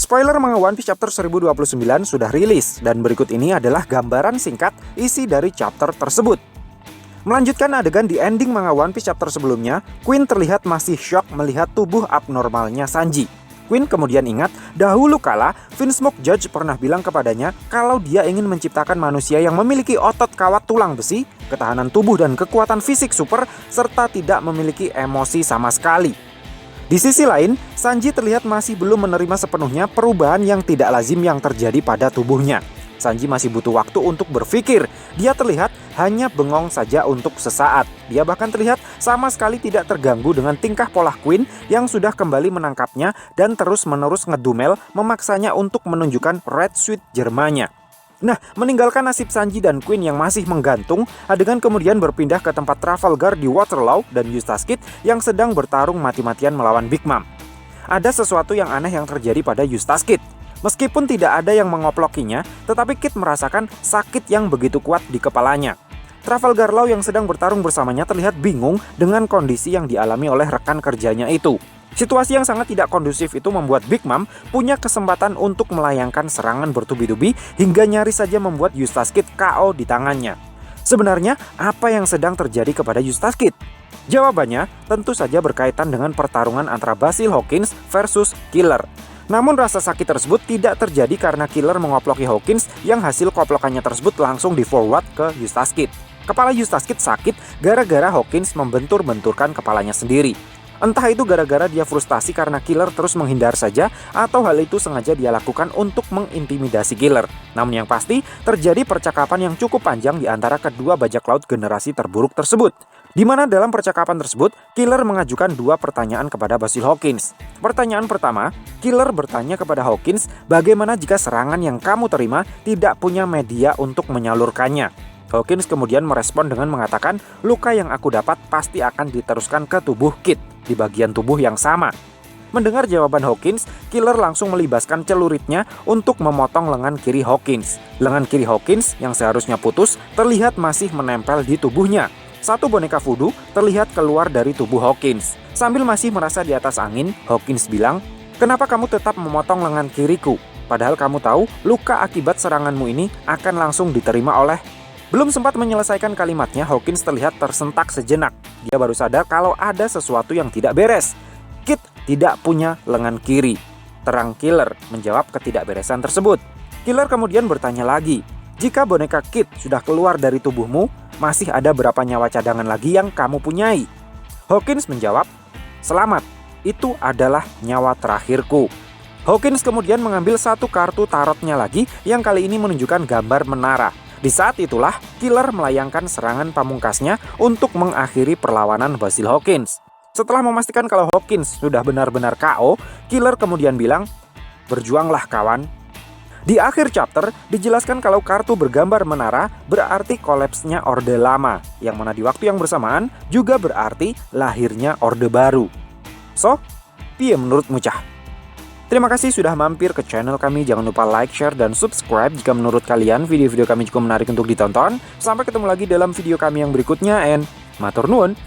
Spoiler manga One Piece chapter 1029 sudah rilis, dan berikut ini adalah gambaran singkat isi dari chapter tersebut. Melanjutkan adegan di ending manga One Piece chapter sebelumnya, Queen terlihat masih shock melihat tubuh abnormalnya Sanji. Queen kemudian ingat, dahulu kala Vinsmoke Judge pernah bilang kepadanya kalau dia ingin menciptakan manusia yang memiliki otot kawat tulang besi, ketahanan tubuh dan kekuatan fisik super, serta tidak memiliki emosi sama sekali. Di sisi lain, Sanji terlihat masih belum menerima sepenuhnya perubahan yang tidak lazim yang terjadi pada tubuhnya. Sanji masih butuh waktu untuk berpikir. Dia terlihat hanya bengong saja untuk sesaat. Dia bahkan terlihat sama sekali tidak terganggu dengan tingkah pola Queen yang sudah kembali menangkapnya dan terus-menerus ngedumel memaksanya untuk menunjukkan Red Sweet Jermanya. Nah, meninggalkan nasib Sanji dan Queen yang masih menggantung, adegan kemudian berpindah ke tempat Trafalgar di Waterloo dan Eustace Kid yang sedang bertarung mati-matian melawan Big Mom. Ada sesuatu yang aneh yang terjadi pada Eustace Kid. Meskipun tidak ada yang mengoplokinya, tetapi Kid merasakan sakit yang begitu kuat di kepalanya. Trafalgar Law yang sedang bertarung bersamanya terlihat bingung dengan kondisi yang dialami oleh rekan kerjanya itu. Situasi yang sangat tidak kondusif itu membuat Big Mom punya kesempatan untuk melayangkan serangan bertubi-tubi hingga nyaris saja membuat Eustace Kid KO di tangannya. Sebenarnya, apa yang sedang terjadi kepada Eustace Kid? Jawabannya tentu saja berkaitan dengan pertarungan antara Basil Hawkins versus Killer. Namun rasa sakit tersebut tidak terjadi karena Killer mengoploki Hawkins yang hasil koplokannya tersebut langsung di-forward ke Eustace Kid. Kepala Eustace Kid sakit gara-gara Hawkins membentur-benturkan kepalanya sendiri. Entah itu gara-gara dia frustasi karena Killer terus menghindar saja, atau hal itu sengaja dia lakukan untuk mengintimidasi Killer. Namun yang pasti, terjadi percakapan yang cukup panjang di antara kedua bajak laut generasi terburuk tersebut. Di mana dalam percakapan tersebut, Killer mengajukan dua pertanyaan kepada Basil Hawkins. Pertanyaan pertama, Killer bertanya kepada Hawkins, bagaimana jika serangan yang kamu terima tidak punya media untuk menyalurkannya? Hawkins kemudian merespon dengan mengatakan, luka yang aku dapat pasti akan diteruskan ke tubuh Kid di bagian tubuh yang sama. Mendengar jawaban Hawkins, Killer langsung melibaskan celuritnya untuk memotong lengan kiri Hawkins. Lengan kiri Hawkins yang seharusnya putus terlihat masih menempel di tubuhnya. Satu boneka voodoo terlihat keluar dari tubuh Hawkins. Sambil masih merasa di atas angin, Hawkins bilang, "Kenapa kamu tetap memotong lengan kiriku? Padahal kamu tahu luka akibat seranganmu ini akan langsung diterima oleh..." Belum sempat menyelesaikan kalimatnya, Hawkins terlihat tersentak sejenak. Dia baru sadar kalau ada sesuatu yang tidak beres. Kid tidak punya lengan kiri. Terang Killer menjawab ketidakberesan tersebut. Killer kemudian bertanya lagi, jika boneka Kid sudah keluar dari tubuhmu, masih ada berapa nyawa cadangan lagi yang kamu punyai? Hawkins menjawab, selamat, itu adalah nyawa terakhirku. Hawkins kemudian mengambil satu kartu tarotnya lagi yang kali ini menunjukkan gambar menara. Di saat itulah, Killer melayangkan serangan pamungkasnya untuk mengakhiri perlawanan Basil Hawkins. Setelah memastikan kalau Hawkins sudah benar-benar KO, Killer kemudian bilang, berjuanglah kawan. Di akhir chapter, dijelaskan kalau kartu bergambar menara berarti kolapsnya Orde Lama, yang mana di waktu yang bersamaan juga berarti lahirnya Orde Baru. So, piye menurutmu cah? Terima kasih sudah mampir ke channel kami. Jangan lupa like, share, dan subscribe jika menurut kalian video-video kami cukup menarik untuk ditonton. Sampai ketemu lagi dalam video kami yang berikutnya, and matur nuwun.